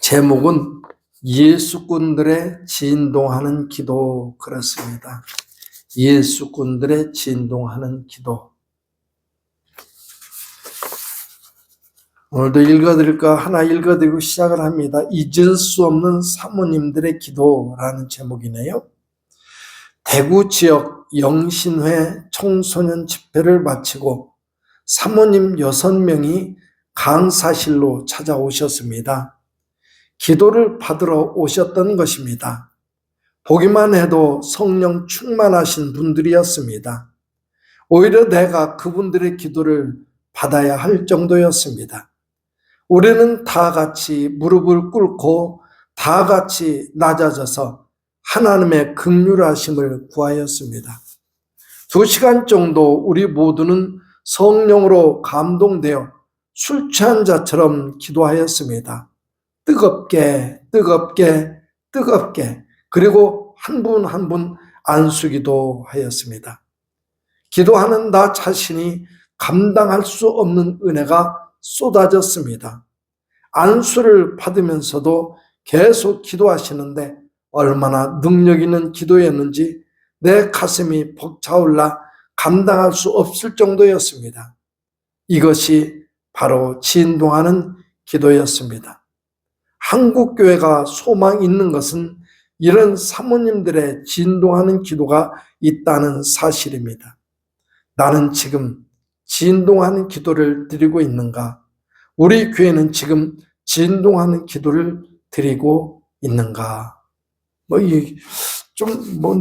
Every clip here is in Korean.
제목은 예수꾼들의 진동하는 기도, 그렇습니다. 예수꾼들의 진동하는 기도. 오늘도 하나 읽어드리고 시작을 합니다. 잊을 수 없는 사모님들의 기도라는 제목이네요. 대구 지역 영신회 청소년 집회를 마치고 사모님 6명이 강사실로 찾아오셨습니다. 기도를 받으러 오셨던 것입니다. 보기만 해도 성령 충만하신 분들이었습니다. 오히려 내가 그분들의 기도를 받아야 할 정도였습니다. 우리는 다 같이 무릎을 꿇고 다 같이 낮아져서 하나님의 긍휼하심을 구하였습니다. 2시간 정도 우리 모두는 성령으로 감동되어 술 취한 자처럼 기도하였습니다. 뜨겁게 그리고 한 분 한 분 안수기도 하였습니다. 기도하는 나 자신이 감당할 수 없는 은혜가 쏟아졌습니다. 안수를 받으면서도 계속 기도하시는데 얼마나 능력 있는 기도였는지 내 가슴이 벅차올라 감당할 수 없을 정도였습니다. 이것이 바로 진동하는 기도였습니다. 한국교회가 소망이 있는 것은 이런 사모님들의 진동하는 기도가 있다는 사실입니다. 나는 지금 진동하는 기도를 드리고 있는가? 우리 교회는 지금 진동하는 기도를 드리고 있는가?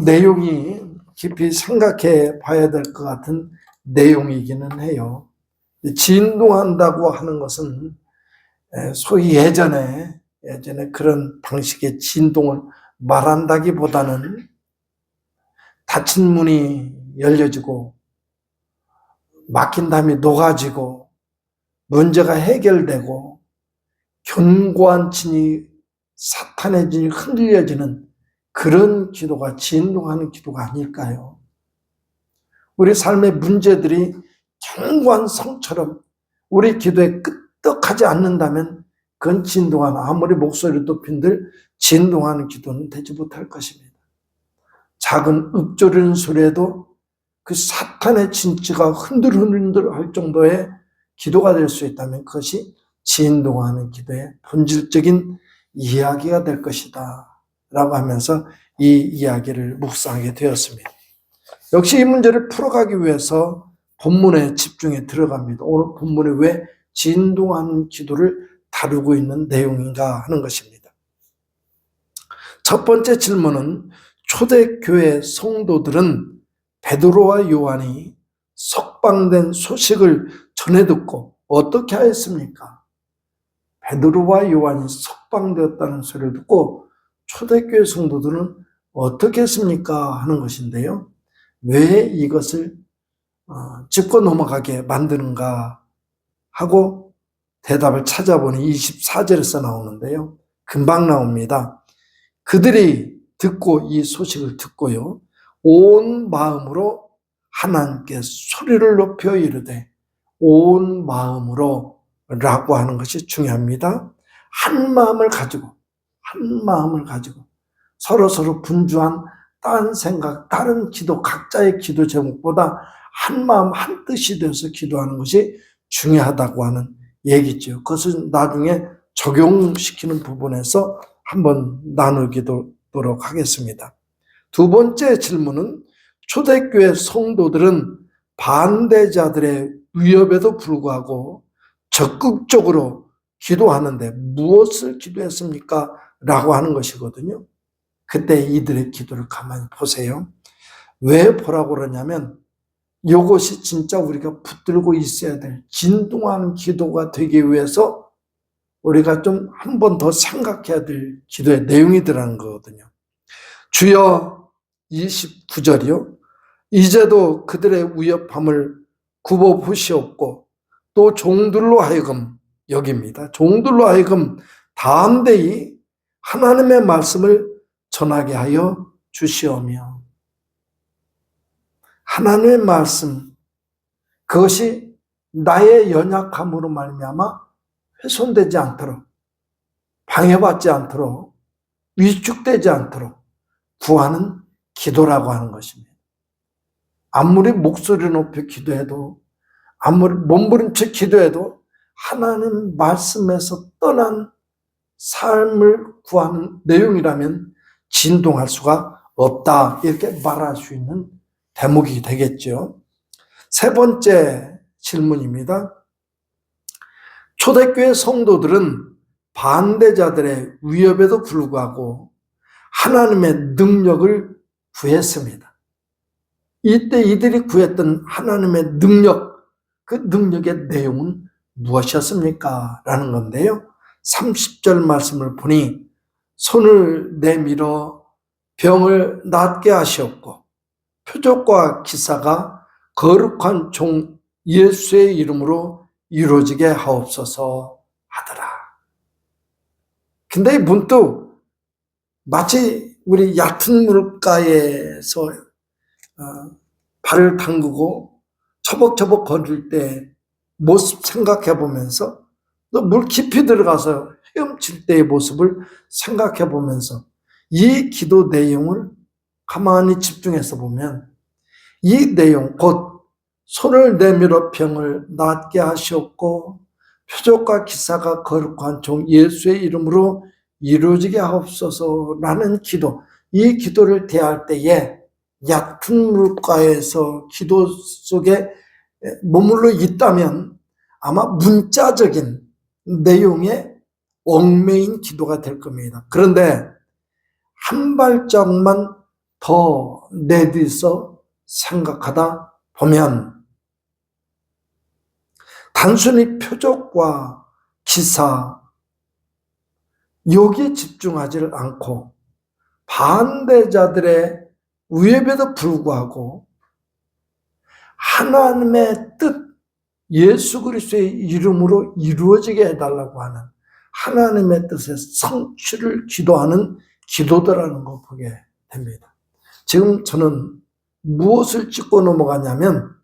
내용이 깊이 생각해 봐야 될 것 같은 내용이기는 해요. 진동한다고 하는 것은 소위 예전에 그런 방식의 진동을 말한다기보다는 닫힌 문이 열려지고 막힌 담이 녹아지고 문제가 해결되고 견고한 진이 사탄의 진이 흔들려지는 그런 기도가 진동하는 기도가 아닐까요? 우리 삶의 문제들이 견고한 성처럼 우리 기도에 끄떡하지 않는다면 그건 진동하는, 아무리 목소리를 높인들 진동하는 기도는 되지 못할 것입니다. 작은 읊조리는 소리에도 그 사탄의 진치가 흔들흔들 할 정도의 기도가 될 수 있다면 그것이 진동하는 기도의 본질적인 이야기가 될 것이다 라고 하면서 이 이야기를 묵상하게 되었습니다. 역시 이 문제를 풀어가기 위해서 본문에 집중해 들어갑니다. 오늘 본문에 왜 진동하는 기도를 다루고 있는 내용인가 하는 것입니다. 첫 번째 질문은 초대교회 성도들은 베드로와 요한이 석방된 소식을 전해 듣고 어떻게 하였습니까? 베드로와 요한이 석방되었다는 소리를 듣고 초대교회 성도들은 어떻게 했습니까? 하는 것인데요. 왜 이것을 짚고 넘어가게 만드는가 하고 대답을 찾아보니 24절에서 나오는데요. 금방 나옵니다. 그들이 듣고 이 소식을 듣고요. 온 마음으로 하나님께 소리를 높여 이르되, 온 마음으로 라고 하는 것이 중요합니다. 한 마음을 가지고 서로 분주한 다른 생각, 다른 기도, 각자의 기도 제목보다 한 마음 한 뜻이 되어서 기도하는 것이 중요하다고 하는 얘기죠. 그것을 나중에 적용시키는 부분에서 한번 나누도록 하겠습니다. 두 번째 질문은 초대교회 성도들은 반대자들의 위협에도 불구하고 적극적으로 기도하는데 무엇을 기도했습니까? 라고 하는 것이거든요. 그때 이들의 기도를 가만히 보세요. 왜 보라고 그러냐면 이것이 진짜 우리가 붙들고 있어야 될 진동하는 기도가 되기 위해서 우리가 좀 한 번 더 생각해야 될 기도의 내용이더라는 거거든요. 주여 29절이요. 이제도 그들의 위협함을 굽어보시옵고 또 종들로 하여금, 여기입니다. 종들로 하여금 담대히 하나님의 말씀을 전하게 하여 주시오며, 하나님의 말씀, 그것이 나의 연약함으로 말미암아 훼손되지 않도록 방해받지 않도록, 위축되지 않도록 구하는 기도라고 하는 것입니다. 아무리 목소리 높여 기도해도, 아무리 몸부림쳐 기도해도 하나님 말씀에서 떠난 삶을 구하는 내용이라면 진동할 수가 없다, 이렇게 말할 수 있는 대목이 되겠죠. 세 번째 질문입니다. 초대교회 성도들은 반대자들의 위협에도 불구하고 하나님의 능력을 구했습니다. 이때 이들이 구했던 하나님의 능력, 그 능력의 내용은 무엇이었습니까? 라는 건데요. 30절 말씀을 보니 손을 내밀어 병을 낫게 하시었고 표적과 기사가 거룩한 종 예수의 이름으로 이루어지게 하옵소서 하더라. 근데 문득 마치 우리 얕은 물가에서 발을 담그고 처벅처벅 걸을 때 모습 생각해 보면서, 또 물 깊이 들어가서 헤엄칠 때의 모습을 생각해 보면서 이 기도 내용을 가만히 집중해서 보면 이 내용, 곧 손을 내밀어 병을 낫게 하셨고 표적과 기사가 거룩한 종 예수의 이름으로 이루어지게 하옵소서라는 기도, 이 기도를 대할 때에 얕은 물가에서 기도 속에 머물러 있다면 아마 문자적인 내용의 얽매인 기도가 될 겁니다. 그런데 한 발짝만 더 내디서 생각하다 보면 단순히 표적과 기사, 여기에 집중하지를 않고 반대자들의 위협에도 불구하고 하나님의 뜻, 예수 그리스도의 이름으로 이루어지게 해달라고 하는 하나님의 뜻의 성취를 기도하는 기도더라는 거 보게 됩니다. 지금 저는 무엇을 짚고 넘어가냐면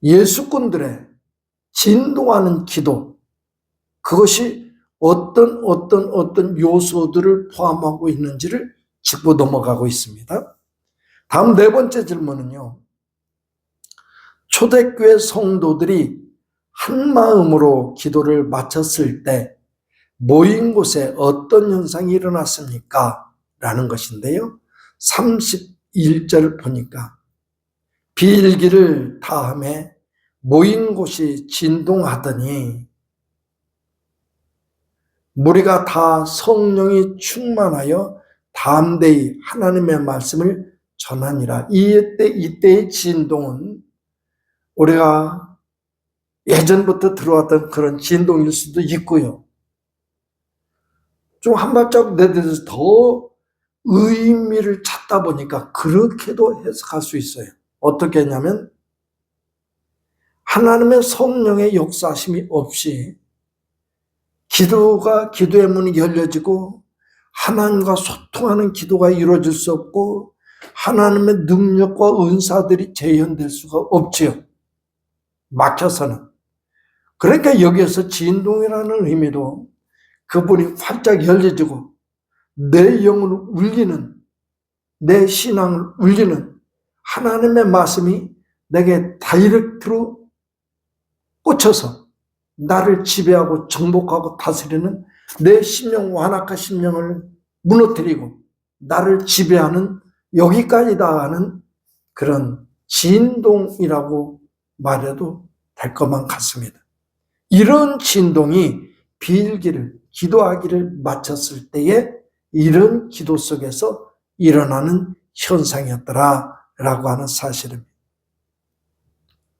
예수꾼들의 진동하는 기도, 그것이 어떤 요소들을 포함하고 있는지를 짚고 넘어가고 있습니다. 다음 네 번째 질문은요. 초대교회 성도들이 한 마음으로 기도를 마쳤을 때 모인 곳에 어떤 현상이 일어났습니까? 라는 것인데요. 31절 보니까 비일기를 다음에 모인 곳이 진동하더니 무리가 다 성령이 충만하여 담대히 하나님의 말씀을 전하니라. 이때의 진동은 우리가 예전부터 들어왔던 그런 진동일 수도 있고요. 좀 한 발짝 내딛어서 더 의미를 찾다 보니까 그렇게도 해석할 수 있어요. 어떻게 했냐면 하나님의 성령의 역사심이 없이 기도의 문이 열려지고 하나님과 소통하는 기도가 이루어질 수 없고 하나님의 능력과 은사들이 재현될 수가 없지요. 막혀서는. 그러니까 여기에서 진동이라는 의미로 그분이 활짝 열려지고 내 영을 울리는, 내 신앙을 울리는 하나님의 말씀이 내게 다이렉트로 꽂혀서 나를 지배하고 정복하고 다스리는 내 심령, 완악한 심령을 무너뜨리고 나를 지배하는, 여기까지 나가는 그런 진동이라고 말해도 될 것만 같습니다. 이런 진동이 비일기를, 기도하기를 마쳤을 때에 이런 기도 속에서 일어나는 현상이었더라라고 하는 사실입니다.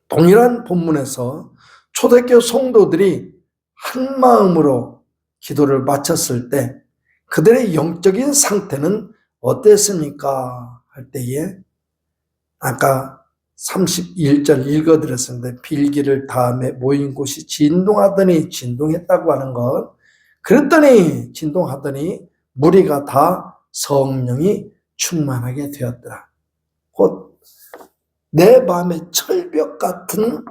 동일한 본문에서 초대교회 성도들이 한 마음으로 기도를 마쳤을 때 그들의 영적인 상태는 어땠습니까? 할 때에 아까 31절 읽어드렸습니다. 빌기를 다음에 모인 곳이 진동하더니, 진동했다고 하는 것, 그랬더니 진동하더니 무리가 다 성령이 충만하게 되었더라. 곧 내 마음에 철벽 같은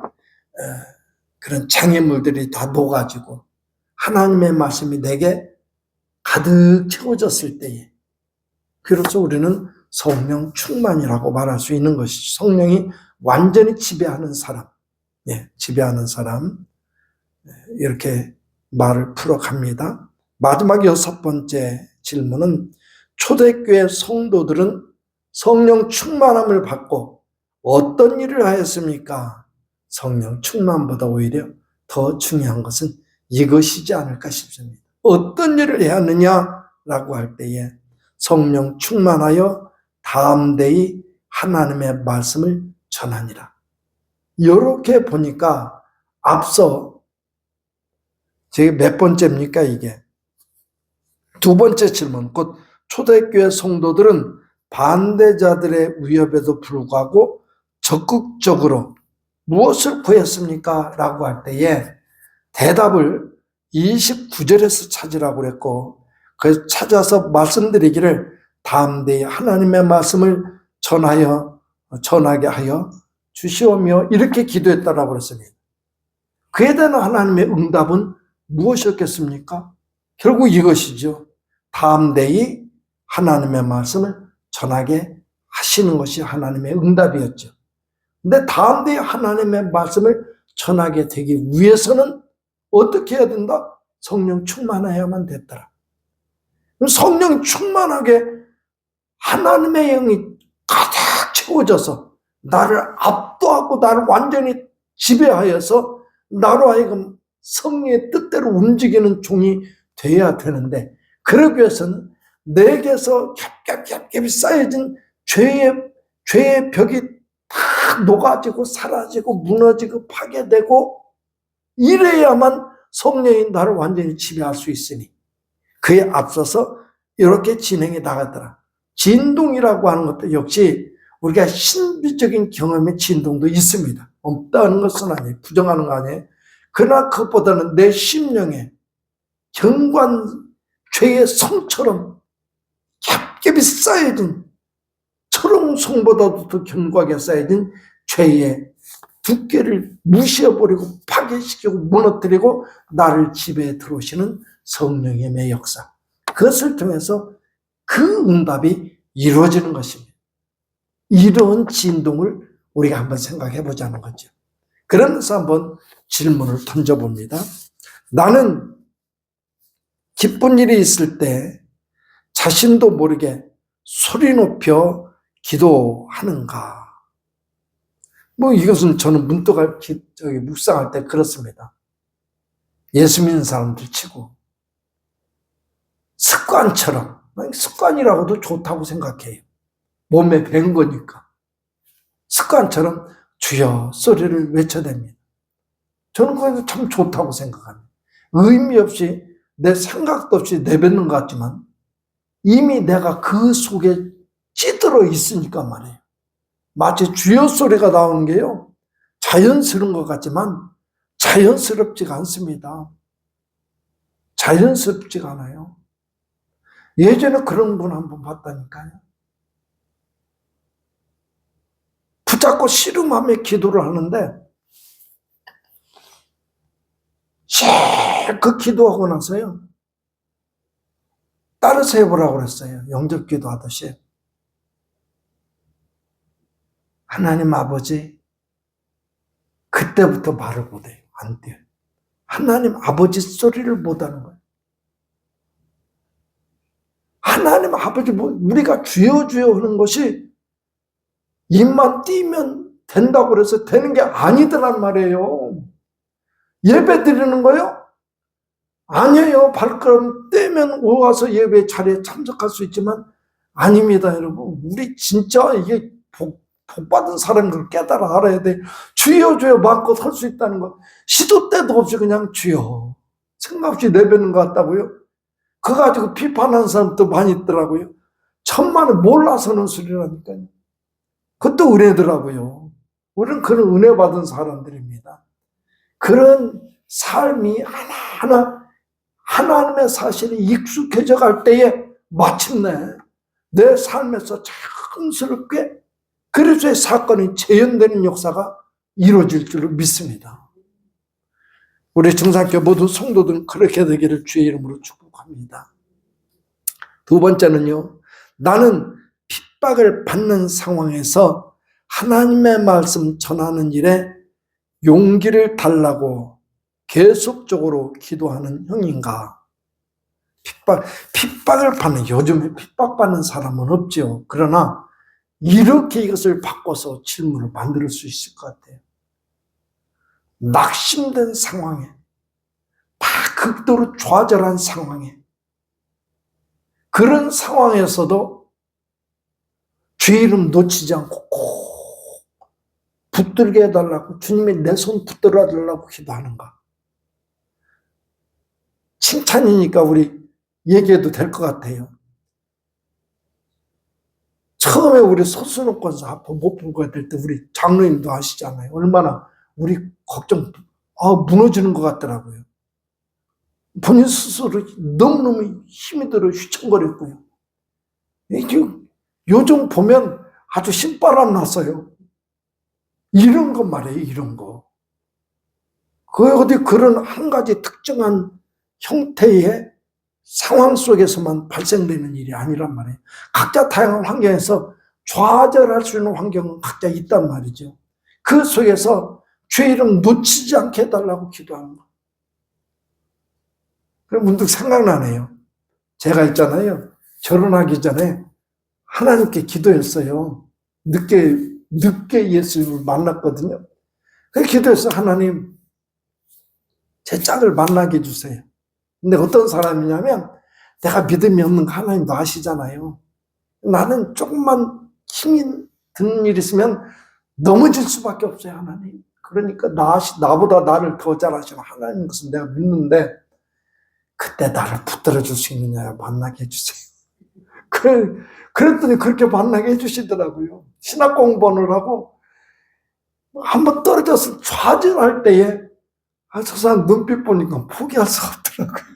그런 장애물들이 다 녹아지고 하나님의 말씀이 내게 가득 채워졌을 때에 비로소 우리는 성령 충만이라고 말할 수 있는 것이죠. 성령이 완전히 지배하는 사람, 지배하는 사람, 이렇게 말을 풀어갑니다. 마지막 6번째 질문은 초대교회 성도들은 성령 충만함을 받고 어떤 일을 하였습니까? 성령 충만보다 오히려 더 중요한 것은 이것이지 않을까 싶습니다. 어떤 일을 해야 하느냐라고 할 때에 성령 충만하여 담대히 하나님의 말씀을 전하니라. 이렇게 보니까 앞서 제가 몇 번째입니까 이게? 2번째 질문, 곧 초대교회 성도들은 반대자들의 위협에도 불구하고 적극적으로 무엇을 구했습니까? 라고 할 때에 대답을 29절에서 찾으라고 그랬고, 그래서 찾아서 말씀드리기를 담대히 하나님의 말씀을 전하게 하여 주시오며 이렇게 기도했다라고 그랬습니다. 그에 대한 하나님의 응답은 무엇이었겠습니까? 결국 이것이죠. 담대히 하나님의 말씀을 전하게 하시는 것이 하나님의 응답이었죠. 근데 담대히 하나님의 말씀을 전하게 되기 위해서는 어떻게 해야 된다? 성령 충만해야만 됐더라. 성령 충만하게 하나님의 영이 가득 채워져서 나를 압도하고 나를 완전히 지배하여서 나로 하여금 성령의 뜻대로 움직이는 종이 돼야 되는데, 그러기 위해서는 내게서 겹겹겹겹이 쌓여진 죄의 벽이 다 녹아지고 사라지고 무너지고 파괴되고 이래야만 성령이 나를 완전히 지배할 수 있으니 그에 앞서서 이렇게 진행해 나가더라. 진동이라고 하는 것도 역시 우리가 신비적인 경험의 진동도 있습니다. 없다는 것은 아니에요. 부정하는 거 아니에요. 그러나 그것보다는 내 심령에 경관 죄의 성처럼 겹겹이 쌓여진, 철옹성보다도 더 견고하게 쌓여진 죄의 두께를 무시해버리고 파괴시키고 무너뜨리고 나를 지배해 들어오시는 성령님의 역사, 그것을 통해서 그 응답이 이루어지는 것입니다. 이런 진동을 우리가 한번 생각해 보자는 거죠. 그러면서 한번 질문을 던져봅니다. 나는 기쁜 일이 있을 때 자신도 모르게 소리 높여 기도하는가? 이것은 저는 문득 묵상할 때 그렇습니다. 예수 믿는 사람들 치고 습관처럼, 습관이라고도 좋다고 생각해요. 몸에 밴 거니까. 습관처럼 주여 소리를 외쳐댑니다. 저는 그게 참 좋다고 생각합니다. 의미 없이 내 생각도 없이 내뱉는 것 같지만 이미 내가 그 속에 찌들어 있으니까 말이에요. 마치 주여 소리가 나오는 게요, 자연스러운 것 같지만 자연스럽지가 않습니다. 자연스럽지가 않아요. 예전에 그런 분 한번 봤다니까요. 붙잡고 씨름하며 기도를 하는데 실컷 기도하고 나서요, 따라서 해보라고 그랬어요. 영접 기도하듯이. 하나님 아버지, 그때부터 말을 못해요. 안 돼요. 하나님 아버지 소리를 못하는 거예요. 하나님 아버지, 우리가 주여 주여 하는 것이 입만 띄면 된다고 그래서 되는 게 아니더란 말이에요. 예배 드리는 거요? 아니에요. 발걸음 떼면 와서 예배 자리에 참석할 수 있지만 아닙니다, 여러분. 우리 진짜 이게 복받은 사람을 깨달아 알아야 돼. 주여 주여 마음껏 할 수 있다는 거. 시도 때도 없이 그냥 주여 생각 없이 내뱉는 것 같다고요? 그거 가지고 비판하는 사람도 많이 있더라고요. 천만은 몰라서 하는 소리라니까요. 그것도 은혜더라고요. 우리는 그런 은혜 받은 사람들입니다. 그런 삶이 하나하나 하나님의 사실이 익숙해져 갈 때에 마침내 내 삶에서 자연스럽게 그리스도의 사건이 재현되는 역사가 이루어질 줄로 믿습니다. 우리 정상교 모든 성도들은 그렇게 되기를 주의 이름으로 축복합니다. 두 번째는요, 나는 핍박을 받는 상황에서 하나님의 말씀 전하는 일에 용기를 달라고 계속적으로 기도하는 형인가? 핍박을 받는, 요즘에 핍박받는 사람은 없죠. 그러나 이렇게 이것을 바꿔서 질문을 만들 수 있을 것 같아요. 낙심된 상황에, 막 극도로 좌절한 상황에, 그런 상황에서도 주의 이름 놓치지 않고 꼭 붙들게 해달라고, 주님이 내 손 붙들어 달라고 기도하는가? 칭찬이니까 우리 얘기해도 될 것 같아요. 처음에 우리 소수노권서 한번 못 불고 될 때 우리 장로님도 아시잖아요. 얼마나 우리 걱정, 무너지는 것 같더라고요. 본인 스스로 너무너무 힘이 들어 휘청거렸고요. 요즘 보면 아주 신바람 났어요. 이런 거 말이에요, 이런 거. 그 어디 그런 한 가지 특정한 형태의 상황 속에서만 발생되는 일이 아니란 말이에요. 각자 다양한 환경에서 좌절할 수 있는 환경은 각자 있단 말이죠. 그 속에서 주의 이름 놓치지 않게 해달라고 기도하는 거. 그럼 문득 생각나네요. 제가 있잖아요. 결혼하기 전에 하나님께 기도했어요. 늦게 예수님을 만났거든요. 그래서 기도해서 하나님, 제 짝을 만나게 해주세요. 근데 어떤 사람이냐면 내가 믿음이 없는 거 하나님도 아시잖아요. 나는 조금만 힘이 드는 일 있으면 넘어질 수밖에 없어요, 하나님. 그러니까 나보다 나를 더 잘 아시는 하나님 것은 내가 믿는데 그때 나를 붙들어 줄 수 있느냐, 만나게 해주세요. 그랬더니 그렇게 만나게 해주시더라고요. 신학 공부를 하고 한번 떨어져서 좌절할 때에 저 사람 눈빛 보니까 포기할 수가 없더라고요.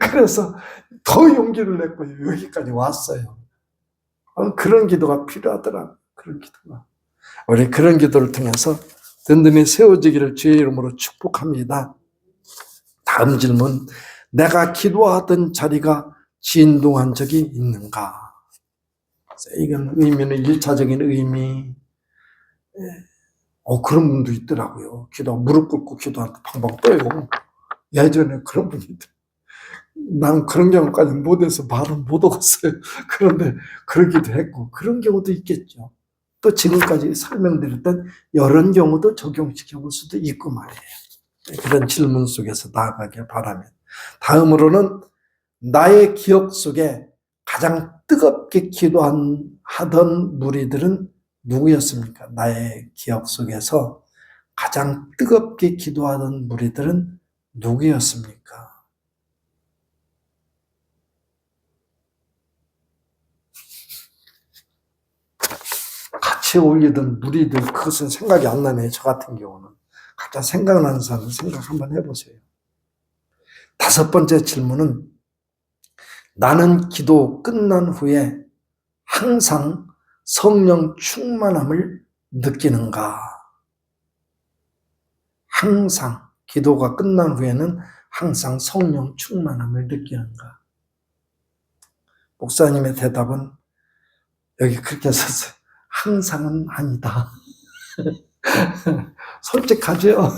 그래서 더 용기를 냈고요. 여기까지 왔어요. 그런 기도가 필요하더라고요. 그런 기도가. 우리 그런 기도를 통해서 든든히 세워지기를 주의 이름으로 축복합니다. 다음 질문. 내가 기도하던 자리가 진동한 적이 있는가? 이건 의미는 1차적인 의미. 그런 분도 있더라고요. 무릎 꿇고 기도하는 방방 떠요. 예전에 그런 분이 있더라고요. 나는 그런 경우까지 못해서 말은 못 얻었어요. 그런데 그러기도 했고, 그런 경우도 있겠죠. 또 지금까지 설명드렸던 이런 경우도 적용시켜 볼 수도 있고 말이에요. 그런 질문 속에서 나아가길 바라면. 다음으로는 나의 기억 속에 가장 뜨겁게 기도하던 무리들은 누구였습니까? 나의 기억 속에서 가장 뜨겁게 기도하던 무리들은 누구였습니까? 같이 어울리던 무리들, 그것은 생각이 안 나네요. 저 같은 경우는. 각자 생각나는 사람 생각 한번 해보세요. 다섯 번째 질문은 나는 기도 끝난 후에 항상 성령 충만함을 느끼는가? 항상 기도가 끝난 후에는 항상 성령 충만함을 느끼는가? 목사님의 대답은 여기 그렇게 썼어요. 항상은 아니다. 솔직하죠?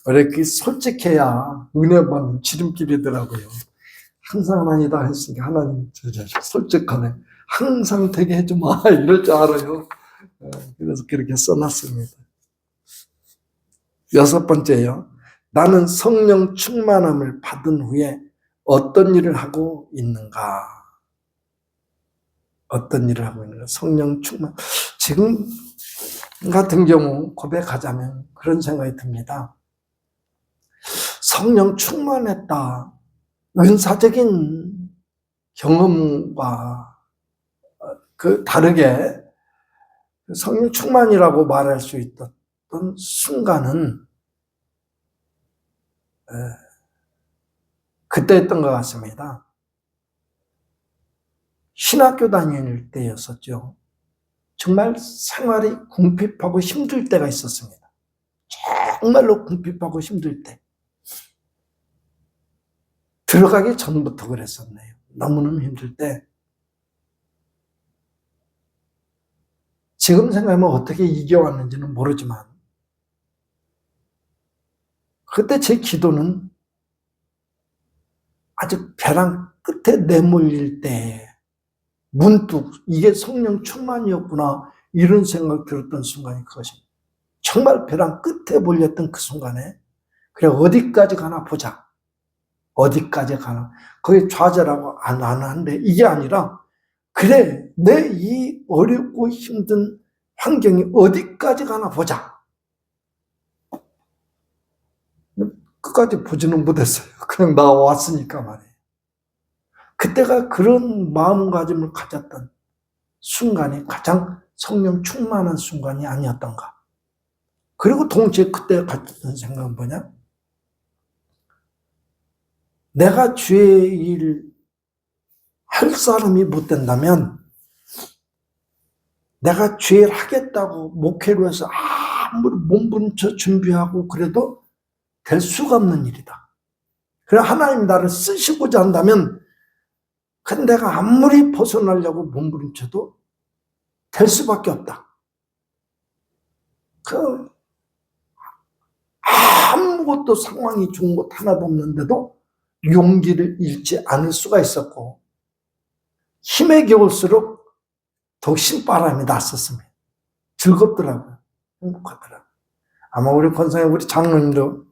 이렇게 솔직해야 은혜 받는 지름길이더라고요. 항상은 아니다 했으니까 하나님 솔직하네. 항상 되게 해주마 이럴 줄 알아요. 그래서 그렇게 써놨습니다. 여섯 번째요. 나는 성령 충만함을 받은 후에 어떤 일을 하고 있는가? 어떤 일을 하고 있는가? 성령 충만. 지금 같은 경우 고백하자면 그런 생각이 듭니다. 성령 충만했다. 은사적인 경험과 다르게 성령 충만이라고 말할 수 있던 순간은 그때였던 것 같습니다. 신학교 다닐 때였었죠. 정말 생활이 궁핍하고 힘들 때가 있었습니다. 정말로 궁핍하고 힘들 때. 들어가기 전부터 그랬었네요. 너무너무 힘들 때. 지금 생각하면 어떻게 이겨왔는지는 모르지만 그때 제 기도는 아주 벼랑 끝에 내몰릴 때 문득 이게 성령 충만이었구나 이런 생각 들었던 순간이 그것입니다. 정말 벼랑 끝에 몰렸던 그 순간에 그래 어디까지 가나 보자. 어디까지 가나. 거기 좌절하고 안 하는데 이게 아니라 그래 내 이 어렵고 힘든 환경이 어디까지 가나 보자. 끝까지 보지는 못했어요. 그냥 나왔으니까 말이에요. 그때가 그런 마음가짐을 가졌던 순간이 가장 성령 충만한 순간이 아니었던가. 그리고 동시에 그때 가졌던 생각은 뭐냐? 내가 주의 일을 할 사람이 못 된다면 내가 주의 일 하겠다고 목회로 해서 아무리 몸부림쳐 준비하고 그래도 될 수가 없는 일이다. 그래 하나님 나를 쓰시고자 한다면 근데 내가 아무리 벗어나려고 몸부림쳐도 될 수밖에 없다. 아무것도 상황이 좋은 것 하나도 없는데도 용기를 잃지 않을 수가 있었고 힘에 겨울수록 더욱 신바람이 났었습니다. 즐겁더라고요. 행복하더라고요. 아마 우리 권사님 우리 장로님도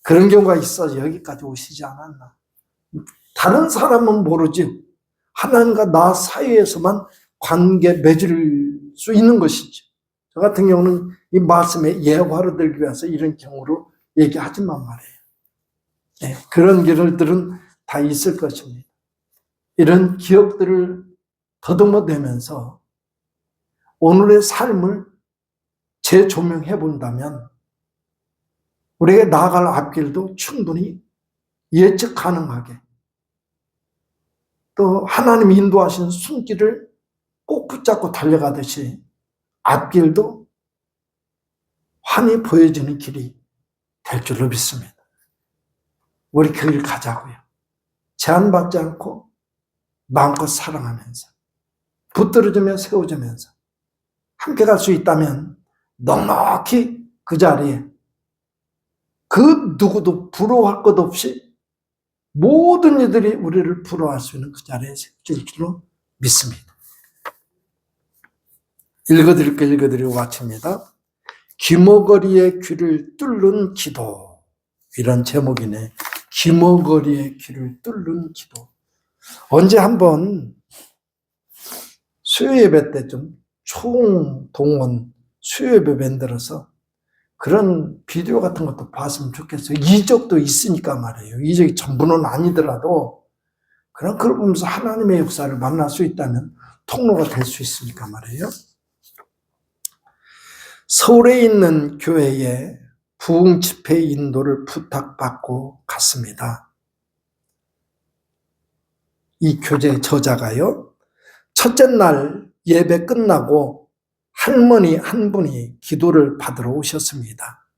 그런 경우가 있어서 여기까지 오시지 않았나. 다른 사람은 모르지 하나님과 나 사이에서만 관계 맺을 수 있는 것이죠. 저 같은 경우는 이 말씀에 예화를 들기 위해서 이런 경우로 얘기하지만 말이에요. 네, 그런 일들은 다 있을 것입니다. 이런 기억들을 더듬어내면서 오늘의 삶을 재조명해 본다면 우리에게 나아갈 앞길도 충분히 예측 가능하게 또 하나님이 인도하신 손길을 꼭 붙잡고 달려가듯이 앞길도 환히 보여지는 길이 될 줄로 믿습니다. 우리 그 길 가자고요. 제한받지 않고 마음껏 사랑하면서 붙들어주며 세워주면서 함께 갈 수 있다면 넉넉히 그 자리에 그 누구도 부러워할 것 없이 모든 이들이 우리를 부러워할 수 있는 그 자리에 세워질 줄로 믿습니다. 읽어드리고 마칩니다. 귀머거리의 귀를 뚫는 기도. 이런 제목이네. 귀머거리의 귀를 뚫는 기도. 언제 한번 수요예배 때 좀 총동원 수요예배 만들어서 그런 비디오 같은 것도 봤으면 좋겠어요. 이적도 있으니까 말이에요. 이적이 전부는 아니더라도 그걸 보면서 하나님의 역사를 만날 수 있다면 통로가 될 수 있으니까 말이에요. 서울에 있는 교회에 부흥 집회 인도를 부탁받고 갔습니다. 이 교재 저자가요. 첫째 날 예배 끝나고 할머니 한 분이 기도를 받으러 오셨습니다.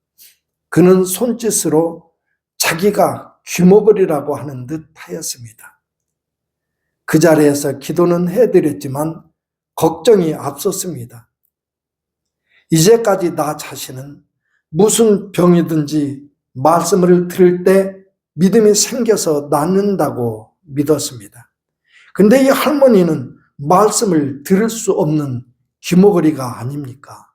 그는 손짓으로 자기가 귀머거리라고 하는 듯 하였습니다. 그 자리에서 기도는 해드렸지만 걱정이 앞섰습니다. 이제까지 나 자신은 무슨 병이든지 말씀을 들을 때 믿음이 생겨서 낫는다고 믿었습니다. 근데 이 할머니는 말씀을 들을 수 없는 귀머거리가 아닙니까?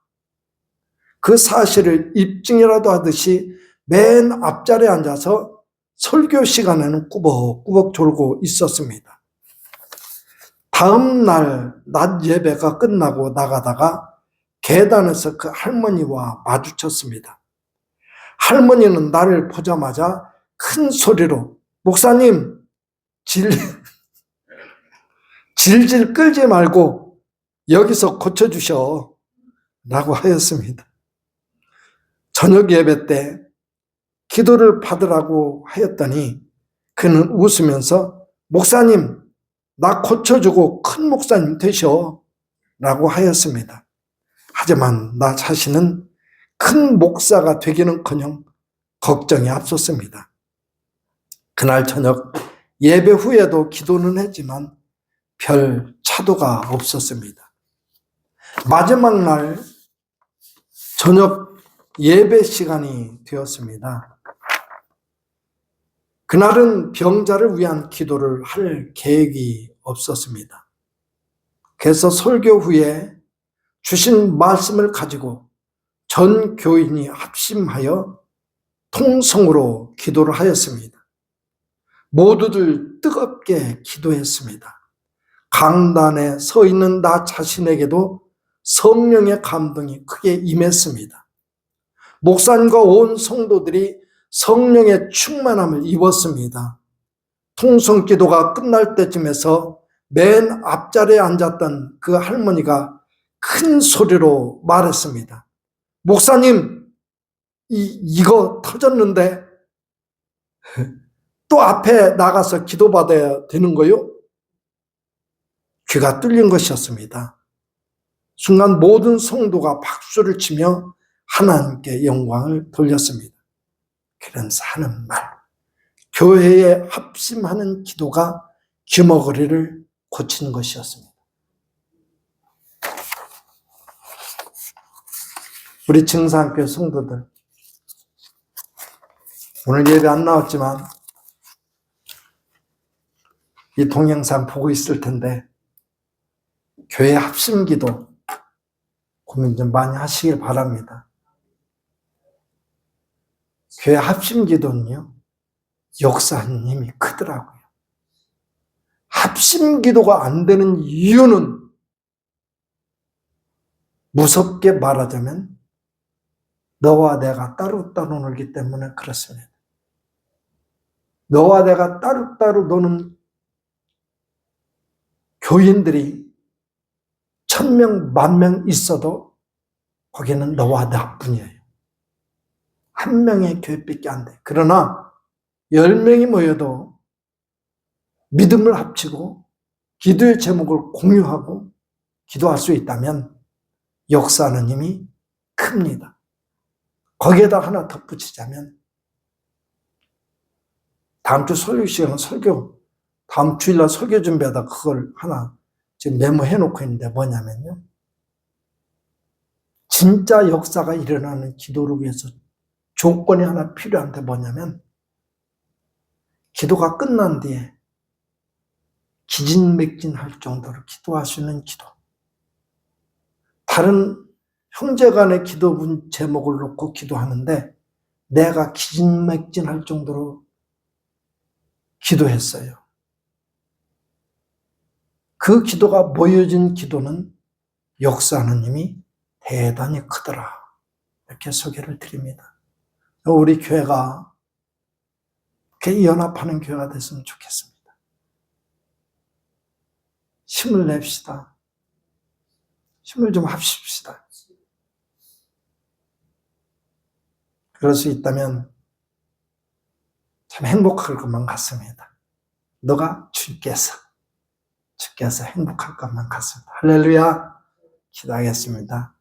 그 사실을 입증이라도 하듯이 맨 앞자리에 앉아서 설교 시간에는 꾸벅꾸벅 졸고 있었습니다. 다음 날 낮 예배가 끝나고 나가다가 계단에서 그 할머니와 마주쳤습니다. 할머니는 나를 보자마자 큰 소리로 목사님 질질 끌지 말고 여기서 고쳐주셔 라고 하였습니다. 저녁 예배 때 기도를 받으라고 하였더니 그는 웃으면서 목사님 나 고쳐주고 큰 목사님 되셔 라고 하였습니다. 하지만 나 자신은 큰 목사가 되기는커녕 걱정이 앞섰습니다. 그날 저녁 예배 후에도 기도는 했지만 별 차도가 없었습니다. 마지막 날 저녁 예배 시간이 되었습니다. 그날은 병자를 위한 기도를 할 계획이 없었습니다. 그래서 설교 후에 주신 말씀을 가지고 전 교인이 합심하여 통성으로 기도를 하였습니다. 모두들 뜨겁게 기도했습니다. 강단에 서 있는 나 자신에게도 성령의 감동이 크게 임했습니다. 목사님과 온 성도들이 성령의 충만함을 입었습니다. 통성 기도가 끝날 때쯤에서 맨 앞자리에 앉았던 그 할머니가 큰 소리로 말했습니다. 목사님, 이거 터졌는데 또 앞에 나가서 기도받아야 되는 거요? 귀가 뚫린 것이었습니다. 순간 모든 성도가 박수를 치며 하나님께 영광을 돌렸습니다. 그러면서 하는 말, 교회에 합심하는 기도가 귀머거리를 고치는 것이었습니다. 우리 증산교회 성도들, 오늘 예배 안 나왔지만 이 동영상 보고 있을 텐데 교회 합심기도 고민 좀 많이 하시길 바랍니다. 교회 합심기도는요, 역사하는 힘이 크더라고요. 합심기도가 안 되는 이유는 무섭게 말하자면 너와 내가 따로따로 놀기 때문에 그렇습니다. 너와 내가 따로따로 노는 교인들이 1000명, 10,000명 있어도 거기는 너와 나뿐이에요. 한 명의 교회밖에 안 돼. 그러나 10명이 모여도 믿음을 합치고 기도의 제목을 공유하고 기도할 수 있다면 역사하는 힘이 큽니다. 거기에다 하나 덧붙이자면 다음 주 설교 시간은 다음 주일날 설교 준비하다 그걸 하나 지금 메모해 놓고 있는데 뭐냐면요. 진짜 역사가 일어나는 기도를 위해서 조건이 하나 필요한데 뭐냐면 기도가 끝난 뒤에 기진맥진할 정도로 기도할 수 있는 기도. 다른 형제간의 기도 제목을 놓고 기도하는데 내가 기진맥진할 정도로 기도했어요. 그 기도가 모여진 기도는 역사하는 힘이 대단히 크더라. 이렇게 소개를 드립니다. 우리 교회가 이렇게 연합하는 교회가 됐으면 좋겠습니다. 힘을 냅시다. 힘을 좀 합십시다. 그럴 수 있다면 참 행복할 것만 같습니다. 너가 주께서 행복할 것만 같습니다. 할렐루야. 기도하겠습니다.